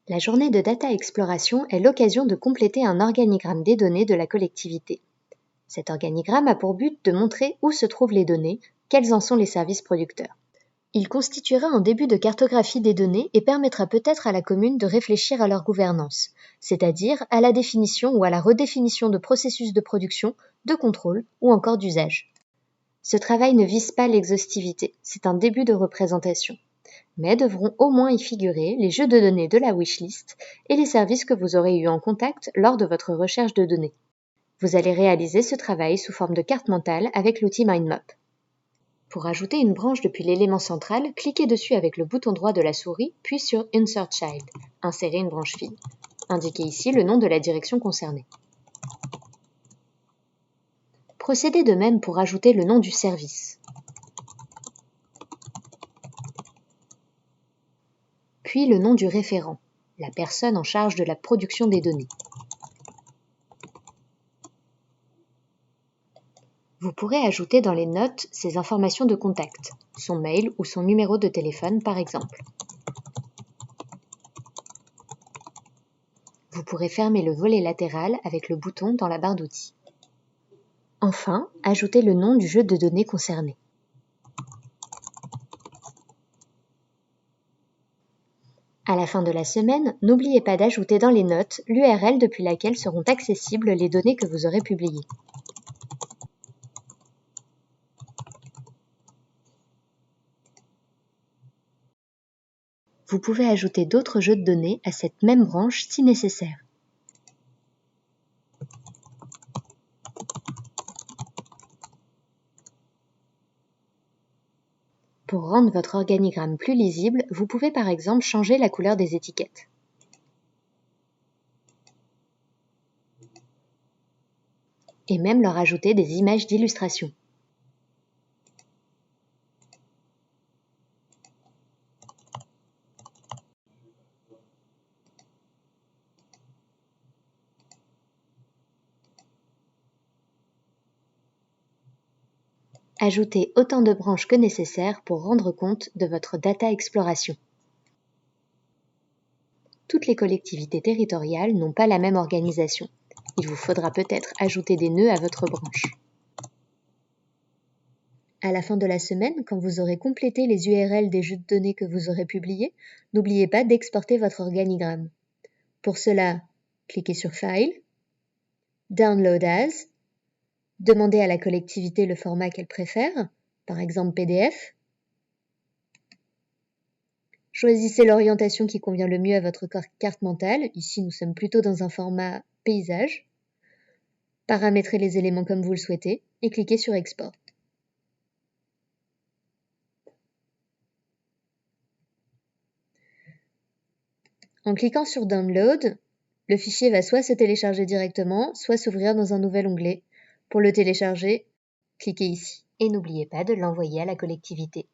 La journée de Data Exploration est l'occasion de compléter un organigramme des données de la collectivité. Cet organigramme a pour but de montrer où se trouvent les données, quels en sont les services producteurs. Il constituera un début de cartographie des données et permettra peut-être à la commune de réfléchir à leur gouvernance, c'est-à-dire à la définition ou à la redéfinition de processus de production, de contrôle ou encore d'usage. Ce travail ne vise pas l'exhaustivité, c'est un début de représentation, mais devront au moins y figurer les jeux de données de la wishlist et les services que vous aurez eu en contact lors de votre recherche de données. Vous allez réaliser ce travail sous forme de carte mentale avec l'outil MindMap. Pour ajouter une branche depuis l'élément central, cliquez dessus avec le bouton droit de la souris, puis sur Insert Child, insérer une branche fille. Indiquez ici le nom de la direction concernée. Procédez de même pour ajouter le nom du service. Puis le nom du référent, la personne en charge de la production des données. Vous pourrez ajouter dans les notes ses informations de contact, son mail ou son numéro de téléphone par exemple. Vous pourrez fermer le volet latéral avec le bouton dans la barre d'outils. Enfin, ajoutez le nom du jeu de données concerné. À la fin de la semaine, n'oubliez pas d'ajouter dans les notes l'URL depuis laquelle seront accessibles les données que vous aurez publiées. Vous pouvez ajouter d'autres jeux de données à cette même branche si nécessaire. Pour rendre votre organigramme plus lisible, vous pouvez par exemple changer la couleur des étiquettes. Et même leur ajouter des images d'illustration. Ajoutez autant de branches que nécessaire pour rendre compte de votre data exploration. Toutes les collectivités territoriales n'ont pas la même organisation. Il vous faudra peut-être ajouter des nœuds à votre branche. À la fin de la semaine, quand vous aurez complété les URL des jeux de données que vous aurez publiés, n'oubliez pas d'exporter votre organigramme. Pour cela, cliquez sur File, Download As, demandez à la collectivité le format qu'elle préfère, par exemple PDF. Choisissez l'orientation qui convient le mieux à votre carte mentale. Ici, nous sommes plutôt dans un format paysage. Paramétrez les éléments comme vous le souhaitez et cliquez sur Export. En cliquant sur Download, le fichier va soit se télécharger directement, soit s'ouvrir dans un nouvel onglet. Pour le télécharger, cliquez ici. Et n'oubliez pas de l'envoyer à la collectivité.